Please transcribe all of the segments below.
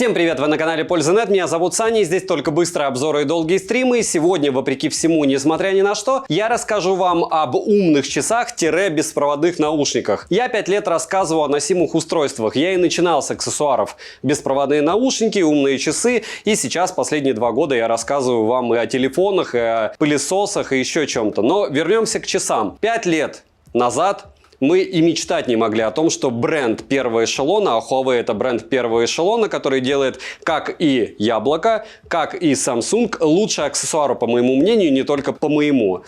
Всем привет, вы на канале Польза.нет, меня зовут Саня, и здесь только быстрые обзоры и долгие стримы. И сегодня, вопреки всему, несмотря ни на что, я расскажу вам об умных часах-беспроводных наушниках. Я 5 лет рассказывал о носимых устройствах, я и начинал с аксессуаров. Беспроводные наушники, умные часы, и сейчас последние 2 года я рассказываю вам и о телефонах, и о пылесосах, и еще чем-то. Но вернемся к часам. 5 лет назад мы и мечтать не могли о том, что бренд первого эшелона, а Huawei это бренд первого эшелона, который делает как и Яблоко, как и Samsung, лучшие аксессуары, по моему мнению, не только по моему,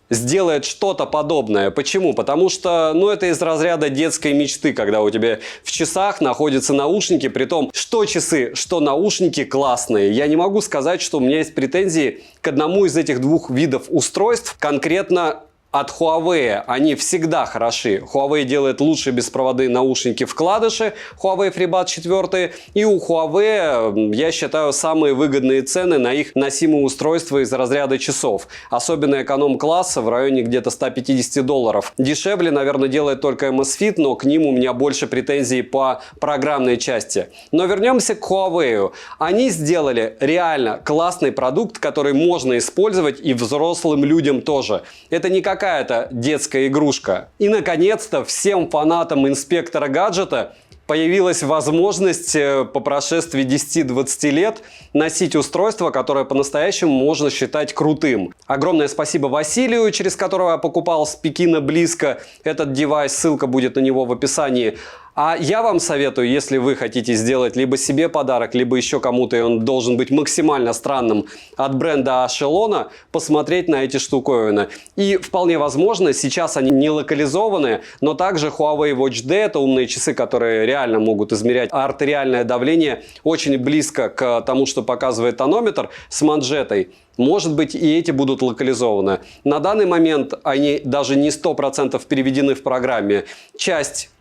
сделает что-то подобное. Почему? Потому что, это из разряда детской мечты, когда у тебя в часах находятся наушники, при том, что часы, что наушники классные. Я не могу сказать, что у меня есть претензии к одному из этих двух видов устройств, конкретно от Huawei. Они всегда хороши. Huawei делает лучшие беспроводные наушники-вкладыши, Huawei FreeBuds 4, и у Huawei, я считаю, самые выгодные цены на их носимые устройства из разряда часов. Особенно эконом-класса в районе где-то $150. Дешевле, наверное, делает только Amazfit, но к ним у меня больше претензий по программной части. Но вернемся к Huawei. Они сделали реально классный продукт, который можно использовать и взрослым людям тоже. Это не какая-то детская игрушка. И, наконец-то, всем фанатам инспектора гаджета появилась возможность по прошествии 10-20 лет носить устройство, которое по-настоящему можно считать крутым. Огромное спасибо Василию, через которого я покупал с Пекина близко этот девайс, ссылка будет на него в описании. А я вам советую, если вы хотите сделать либо себе подарок, либо еще кому-то, и он должен быть максимально странным, от бренда Echelon, посмотреть на эти штуковины. И вполне возможно, сейчас они не локализованы, но также Huawei Watch D, это умные часы, которые реально могут измерять артериальное давление очень близко к тому, что показывает тонометр, с манжетой. Может быть, и эти будут локализованы. На данный момент они даже не 100% переведены в программе. Часть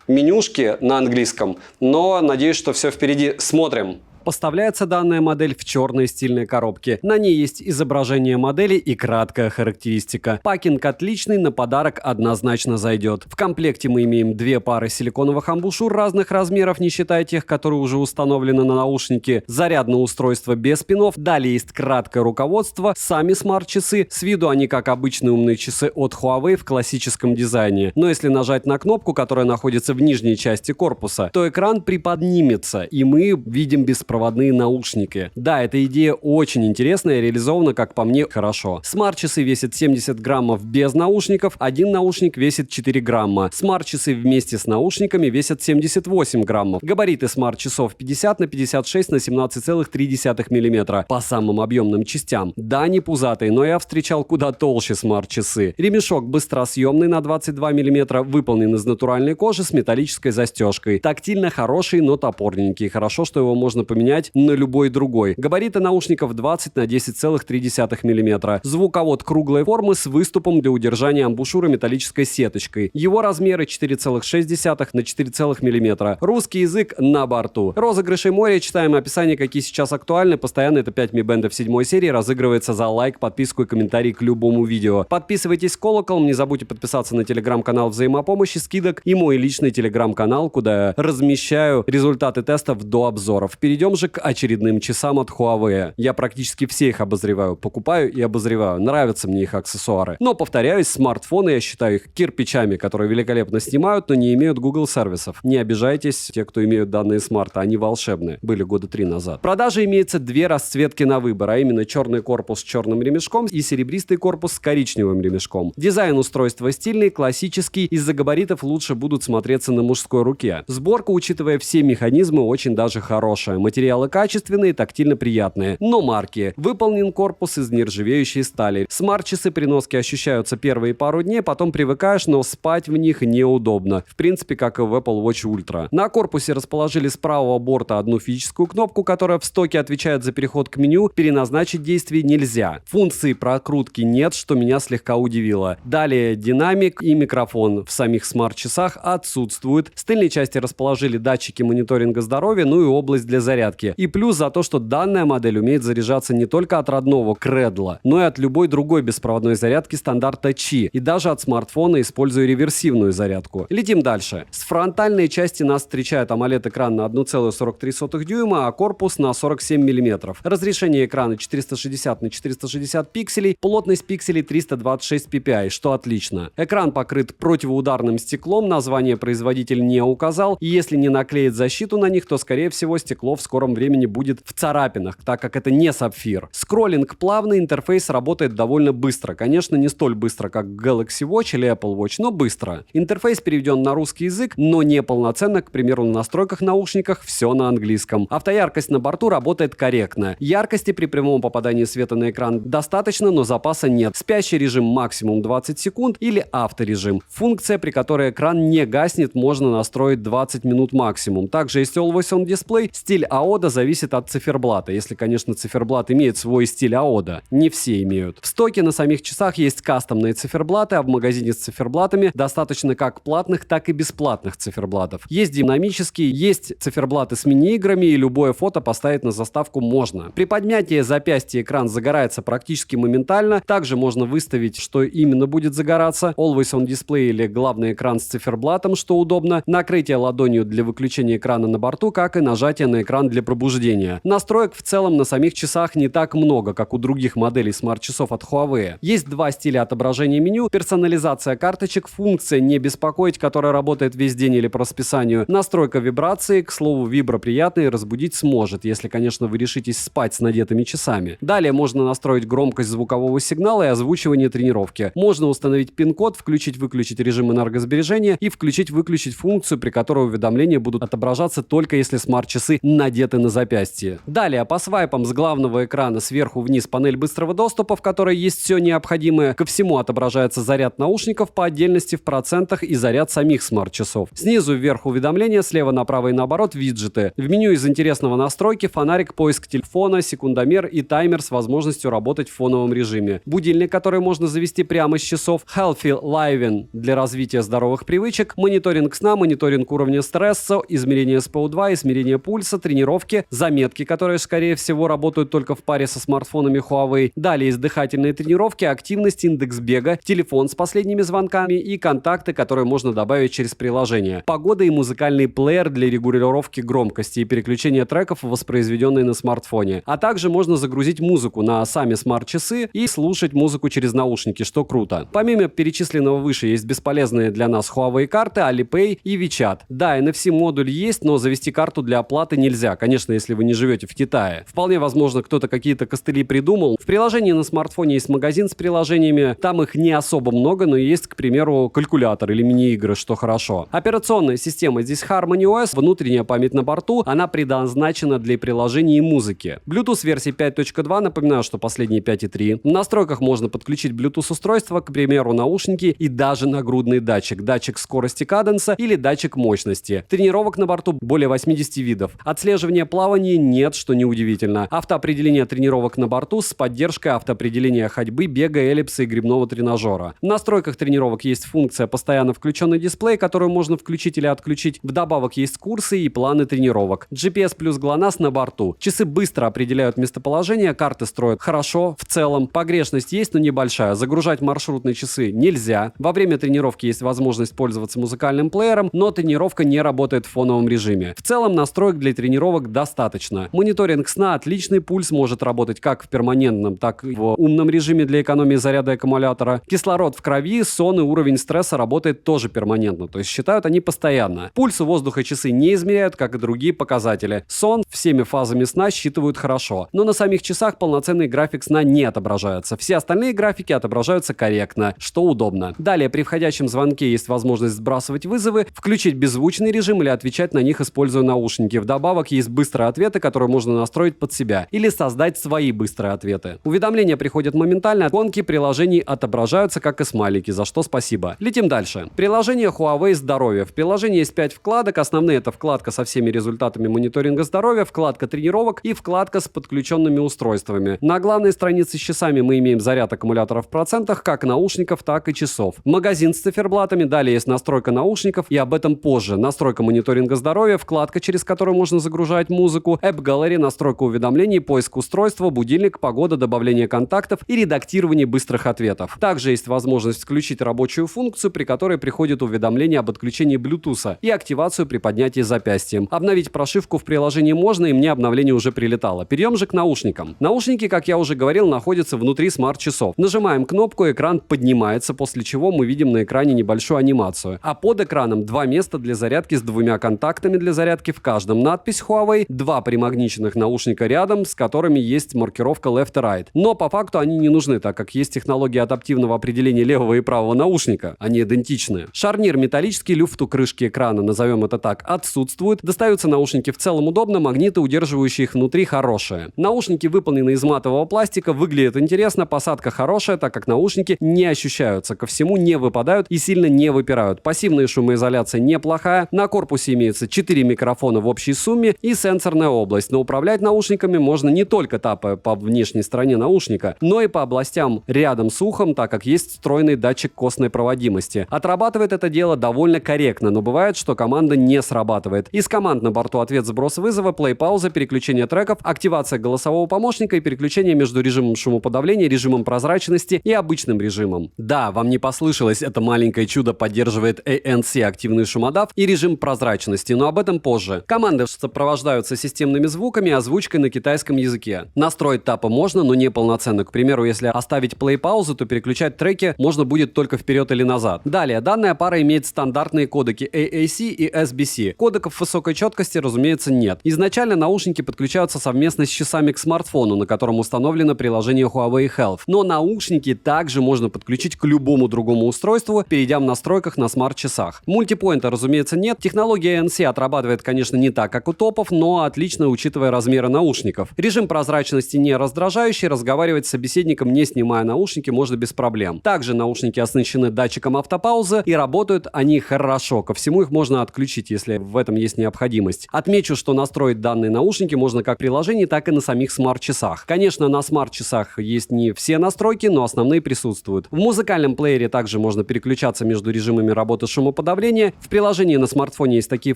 менюшки на английском, но надеюсь, что все впереди. Смотрим. Поставляется данная модель в черной стильной коробке. На ней есть изображение модели и краткая характеристика. Пакинг отличный, на подарок однозначно зайдет. В комплекте мы имеем 2 пары силиконовых амбушюр разных размеров, не считая тех, которые уже установлены на наушнике. Зарядное устройство без пинов. Далее есть краткое руководство. Сами смарт-часы. С виду они как обычные умные часы от Huawei в классическом дизайне. Но если нажать на кнопку, которая находится в нижней части корпуса, то экран приподнимется, и мы видим беспроводные наушники. Да, эта идея очень интересная и реализована, как по мне, хорошо. Смарт-часы весят 70 граммов без наушников, один наушник весит 4 грамма. Смарт-часы вместе с наушниками весят 78 граммов. Габариты смарт-часов 50 на 56 на 17,3 мм по самым объемным частям. Да, не пузатые, но я встречал куда толще смарт-часы. Ремешок быстросъемный на 22 мм, выполнен из натуральной кожи с металлической застежкой. Тактильно хороший, но топорненький. Хорошо, что его можно поменять на любой другой. Габариты наушников 20 на 10,3 мм. Звуковод круглой формы с выступом для удержания амбушюра металлической сеточкой. Его размеры 4,6 на 4 мм. Русский язык на борту. Розыгрыши моря. Читаем описание, какие сейчас актуальны. Постоянно это 5 Mi Band 7 серии. Разыгрывается за лайк, подписку и комментарий к любому видео. Подписывайтесь колоколом. Не забудьте подписаться на телеграм-канал взаимопомощи, скидок и мой личный телеграм-канал, куда я размещаю результаты тестов до обзоров. Перейдем же к очередным часам от Huawei. Я практически все их обозреваю, покупаю и обозреваю. Нравятся мне их аксессуары. Но, повторяюсь, смартфоны я считаю их кирпичами, которые великолепно снимают, но не имеют Google сервисов. Не обижайтесь, те, кто имеют данные смарта, они волшебные. Были года 3 назад. В продаже имеется 2 расцветки на выбор, а именно черный корпус с черным ремешком и серебристый корпус с коричневым ремешком. Дизайн устройства стильный, классический, из-за габаритов лучше будут смотреться на мужской руке. Сборка, учитывая все механизмы, очень даже хорошая. Материалы качественные, тактильно приятные, но марки. Выполнен корпус из нержавеющей стали. Смарт-часы при носке ощущаются первые пару дней, потом привыкаешь, но спать в них неудобно. В принципе, как и в Apple Watch Ultra. На корпусе расположили с правого борта одну физическую кнопку, которая в стоке отвечает за переход к меню. Переназначить действие нельзя. Функции прокрутки нет, что меня слегка удивило. Далее динамик и микрофон в самих смарт-часах отсутствуют. В тыльной части расположили датчики мониторинга здоровья, ну и область для зарядки. зарядки. И плюс за то, что данная модель умеет заряжаться не только от родного Кредла, но и от любой другой беспроводной зарядки стандарта Qi, и даже от смартфона, используя реверсивную зарядку. Летим дальше. С фронтальной части нас встречает AMOLED-экран на 1,43 дюйма, а корпус на 47 мм. Разрешение экрана 460 на 460 пикселей, плотность пикселей 326 ppi, что отлично. Экран покрыт противоударным стеклом, название производитель не указал, и если не наклеит защиту на них, то, скорее всего, стекло в скором времени будет в царапинах, так как это не сапфир. Скроллинг плавный, интерфейс работает довольно быстро. Конечно, не столь быстро, как Galaxy Watch или Apple Watch, но быстро. Интерфейс переведен на русский язык, но не полноценно, к примеру, на настройках наушниках все на английском. Автояркость на борту работает корректно. Яркости при прямом попадании света на экран достаточно, но запаса нет. Спящий режим максимум 20 секунд или авторежим. Функция, при которой экран не гаснет, можно настроить 20 минут максимум. Также есть Always On Display. Стиль AODA зависит от циферблата, если, конечно, циферблат имеет свой стиль AODA. Не все имеют. В стоке на самих часах есть кастомные циферблаты, а в магазине с циферблатами достаточно как платных, так и бесплатных циферблатов. Есть динамические, есть циферблаты с мини-играми, и любое фото поставить на заставку можно. При поднятии запястья экран загорается практически моментально. Также можно выставить, что именно будет загораться. Always On Display или главный экран с циферблатом, что удобно. Накрытие ладонью для выключения экрана на борту, как и нажатие на экран для пробуждения. Настроек в целом на самих часах не так много, как у других моделей смарт-часов от Huawei. Есть два стиля отображения меню, персонализация карточек, функция «Не беспокоить», которая работает весь день или по расписанию, настройка вибрации, к слову, вибро приятный, разбудить сможет, если, конечно, вы решитесь спать с надетыми часами. Далее можно настроить громкость звукового сигнала и озвучивание тренировки. Можно установить пин-код, включить-выключить режим энергосбережения и включить-выключить функцию, при которой уведомления будут отображаться только если смарт-часы надеты на запястье. Далее по свайпам с главного экрана сверху вниз панель быстрого доступа, в которой есть все необходимое. Ко всему отображается заряд наушников по отдельности в процентах и заряд самих смарт-часов. Снизу вверх уведомления, слева направо и наоборот виджеты. В меню из интересного настройки фонарик, поиск телефона, секундомер и таймер с возможностью работать в фоновом режиме. Будильник, который можно завести прямо с часов. Healthy Living для развития здоровых привычек. Мониторинг сна, мониторинг уровня стресса, измерение SPO2, измерение пульса, тренировки, заметки, которые, скорее всего, работают только в паре со смартфонами Huawei. Далее есть дыхательные тренировки, активность, индекс бега, телефон с последними звонками и контакты, которые можно добавить через приложение. Погода и музыкальный плеер для регулировки громкости и переключения треков, воспроизведенные на смартфоне. А также можно загрузить музыку на сами смарт-часы и слушать музыку через наушники, что круто. Помимо перечисленного выше есть бесполезные для нас Huawei карты, Alipay и WeChat. Да, NFC-модуль есть, но завести карту для оплаты нельзя, конечно, если вы не живете в Китае. Вполне возможно, кто-то какие-то костыли придумал. В приложении на смартфоне есть магазин с приложениями, там их не особо много, но есть, к примеру, калькулятор или мини-игры, что хорошо. Операционная система здесь Harmony OS, внутренняя память на борту, она предназначена для приложений и музыки. Bluetooth версии 5.2, напоминаю, что последние 5.3. В настройках можно подключить Bluetooth устройство, к примеру, наушники и даже нагрудный датчик, датчик скорости каденса или датчик мощности. Тренировок на борту более 80 видов. Отслеживания плавания нет, что неудивительно. Автоопределение тренировок на борту с поддержкой автоопределения ходьбы, бега, эллипса и гребного тренажера. В настройках тренировок есть функция постоянно включенный дисплей, которую можно включить или отключить. Вдобавок есть курсы и планы тренировок. GPS плюс GLONASS на борту. Часы быстро определяют местоположение, карты строят хорошо, в целом. Погрешность есть, но небольшая. Загружать маршрутные часы нельзя. Во время тренировки есть возможность пользоваться музыкальным плеером, но тренировка не работает в фоновом режиме. В целом настроек для тренировок достаточно. Мониторинг сна отличный, пульс может работать как в перманентном, так и в умном режиме для экономии заряда аккумулятора. Кислород в крови, сон и уровень стресса работает тоже перманентно, то есть считают они постоянно. Пульс, воздуха часы не измеряют, как и другие показатели. Сон всеми фазами сна считывают хорошо, но на самих часах полноценный график сна не отображается. Все остальные графики отображаются корректно, что удобно. Далее при входящем звонке есть возможность сбрасывать вызовы, включить беззвучный режим или отвечать на них, используя наушники. Вдобавок есть быстрые ответы, которые можно настроить под себя или создать свои быстрые ответы. Уведомления приходят моментально, иконки приложений отображаются как и смайлики, за что спасибо. Летим дальше. Приложение Huawei Здоровье. В приложении есть 5 вкладок. Основные — это вкладка со всеми результатами мониторинга здоровья, вкладка тренировок и вкладка с подключенными устройствами. На главной странице с часами мы имеем заряд аккумулятора в процентах, как наушников, так и часов. Магазин с циферблатами, далее есть настройка наушников, и об этом позже. Настройка мониторинга здоровья, вкладка, через которую можно загружать продолжать музыку, App Gallery, настройка уведомлений, поиск устройства, будильник, погода, добавление контактов и редактирование быстрых ответов. Также есть возможность включить рабочую функцию, при которой приходит уведомление об отключении Bluetooth и активацию при поднятии запястьем. Обновить прошивку в приложении можно, и мне обновление уже прилетало. Перейдем же к наушникам. Наушники, как я уже говорил, находятся внутри смарт-часов. Нажимаем кнопку, экран поднимается, после чего мы видим на экране небольшую анимацию. А под экраном два места для зарядки с двумя контактами для зарядки, в каждом надпись Huawei, два примагниченных наушника рядом, с которыми есть маркировка Left и Right. Но по факту они не нужны, так как есть технология адаптивного определения левого и правого наушника. Они идентичны. Шарнир металлический, люфт у крышки экрана, назовем это так, отсутствует. Достаются наушники в целом удобно, магниты, удерживающие их внутри, хорошие. Наушники выполнены из матового пластика, выглядят интересно, посадка хорошая, так как наушники не ощущаются, ко всему не выпадают и сильно не выпирают. Пассивная шумоизоляция неплохая, на корпусе имеется 4 микрофона в общей сумме и сенсорная область, но управлять наушниками можно не только тапая по внешней стороне наушника, но и по областям рядом с ухом, так как есть встроенный датчик костной проводимости. Отрабатывает это дело довольно корректно, но бывает, что команда не срабатывает. Из команд на борту ответ сброс вызова, плей-пауза, переключение треков, активация голосового помощника и переключение между режимом шумоподавления, режимом прозрачности и обычным режимом. Да, вам не послышалось, это маленькое чудо поддерживает ANC активный шумодав и режим прозрачности, но об этом позже. Команды сопровождаются системными звуками и озвучкой на китайском языке. Настроить тапы можно, но не полноценно. К примеру, если оставить плей-паузу, то переключать треки можно будет только вперед или назад. Далее, данная пара имеет стандартные кодеки AAC и SBC. Кодеков высокой четкости, разумеется, нет. Изначально наушники подключаются совместно с часами к смартфону, на котором установлено приложение Huawei Health. Но наушники также можно подключить к любому другому устройству, перейдя в настройках на смарт-часах. Мультипоинта, разумеется, нет. Технология ANC отрабатывает, конечно, не так, как у топов, но отлично, учитывая размеры наушников. Режим прозрачности не раздражающий, разговаривать с собеседником, не снимая наушники, можно без проблем. Также наушники оснащены датчиком автопаузы, и работают они хорошо. Ко всему их можно отключить, если в этом есть необходимость. Отмечу, что настроить данные наушники можно как в приложении, так и на самих смарт-часах. Конечно, на смарт-часах есть не все настройки, но основные присутствуют. В музыкальном плеере также можно переключаться между режимами работы шумоподавления. В приложении на смартфоне есть такие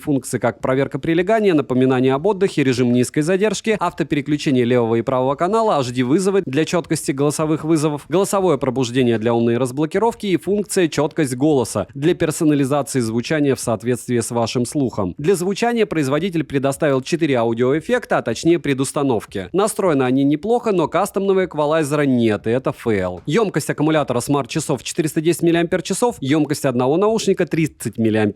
функции, как проверка прилегания, напоминание об отдыхе, режим низкой задержки, автопереключение левого и правого канала, HD-вызовы для четкости голосовых вызовов, голосовое пробуждение для умной разблокировки и функция четкость голоса для персонализации звучания в соответствии с вашим слухом. Для звучания производитель предоставил 4 аудиоэффекта, а точнее предустановки. Настроены они неплохо, но кастомного эквалайзера нет, и это фейл. Емкость аккумулятора смарт-часов 410 мАч, емкость одного наушника 30 мАч,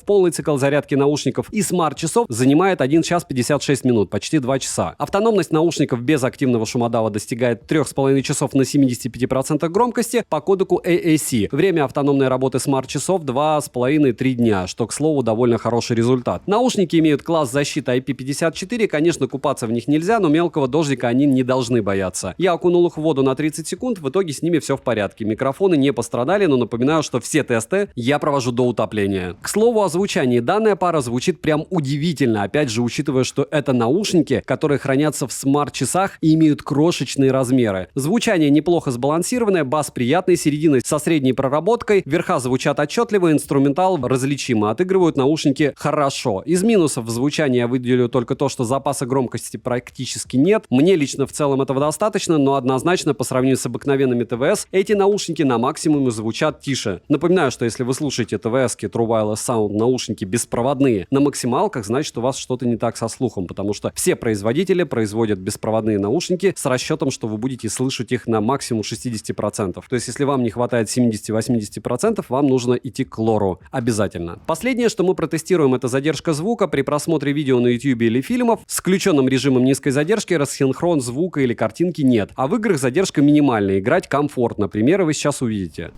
полный цикл зарядки наушников и смарт-часов занимает 1 час 56 минут, почти 2 часа. Автономность наушников без активного шумодава достигает 3,5 часов на 75% громкости по кодеку AAC. Время автономной работы смарт-часов 2,5-3 дня, что, к слову, довольно хороший результат. Наушники имеют класс защиты IP54, конечно, купаться в них нельзя, но мелкого дождика они не должны бояться. Я окунул их в воду на 30 секунд, в итоге с ними все в порядке. Микрофоны не пострадали, но напоминаю, что все тесты я провожу до утопления. К слову о звучании, данная пара звучит прям удивительно, опять же, учитывая, что это наушники, которые хранятся в смарт-часах и имеют крошечные размеры. Звучание неплохо сбалансированное, бас приятный, середина со средней проработкой, верха звучат отчетливо, инструментал различимо, отыгрывают наушники хорошо. Из минусов в звучании я выделю только то, что запаса громкости практически нет. Мне лично в целом этого достаточно, но однозначно по сравнению с обыкновенными ТВС эти наушники на максимуме звучат тише. Напоминаю, что если вы слушаете ТВС-ки True Wireless Sound наушники беспроводные на максималках, значит у вас что-то не так со слухом, потому что все производители производят беспроводные наушники с расчетом, что вы будете слышать их на максимум 60%. То есть если вам не хватает 70-80%, вам нужно идти к лору. Обязательно. Последнее, что мы протестируем, это задержка звука при просмотре видео на YouTube или фильмов. С включенным режимом низкой задержки рассинхрон звука или картинки нет. А в играх задержка минимальная, играть комфортно. Примеры вы сейчас увидите.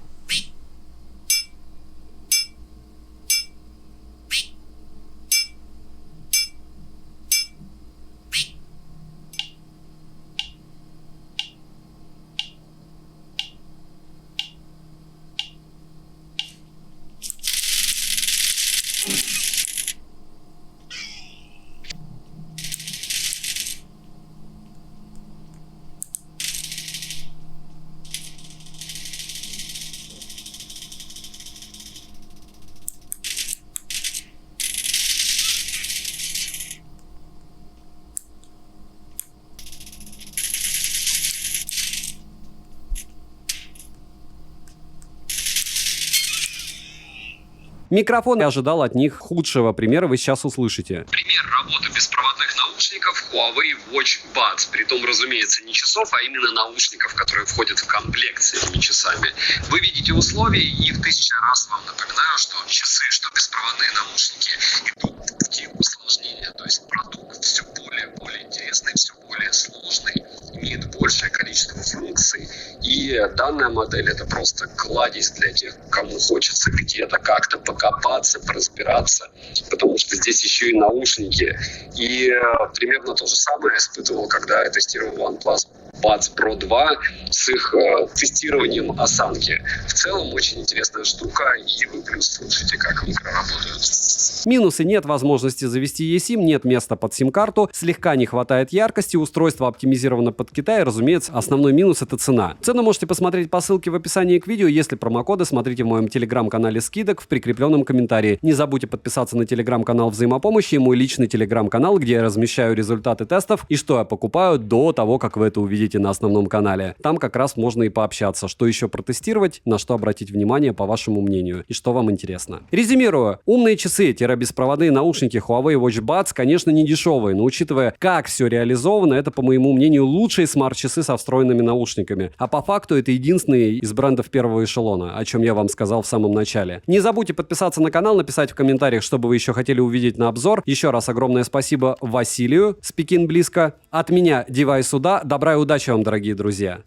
Микрофон я ожидал от них худшего примера, вы сейчас услышите. Пример работы беспроводных наушников Huawei Watch Buds. Притом, разумеется, не часов, а именно наушников, которые входят в комплект с этими часами. Вы видите условия, и в 1000 раз вам напоминаю, что часы, что беспроводные наушники идут по пути усложнения. То есть продукт все более интересный, все более сложный, имеет большее количество функций. И данная модель — это просто кладезь для тех, кому хочется где-то как-то покопаться, поразбираться, потому что здесь еще и наушники. И примерно то же самое я испытывал, когда я тестировал OnePlus Buds Pro 2 с их тестированием осанки. В целом очень интересная штука, и вы плюс слушайте, как микро работают. Минусы: нет возможности завести eSIM, нет места под сим-карту, слегка не хватает яркости, устройство оптимизировано под Китай, разумеется, основной минус — это цена. Цену можете посмотреть по ссылке в описании к видео, если промокоды, смотрите в моем телеграм-канале скидок в прикрепленном комментарии. Не забудьте подписаться на телеграм-канал взаимопомощи и мой личный телеграм-канал, где я размещаю результаты тестов и что я покупаю до того, как вы это увидите на основном канале. Там как раз можно и пообщаться, что еще протестировать, на что обратить внимание по вашему мнению и что вам интересно. Резюмирую. Умные часы-беспроводные наушники Huawei Watch Buds, конечно, не дешевые, но учитывая, как все реализовано, это, по моему мнению, лучшие смарт-часы со встроенными наушниками. А по факту это единственный из брендов первого эшелона, о чем я вам сказал в самом начале. Не забудьте подписаться на канал, написать в комментариях, что бы вы еще хотели увидеть на обзор. Еще раз огромное спасибо Василию с Пекин близко. От меня, Дивай Суда. Добра и удачи вам, дорогие друзья.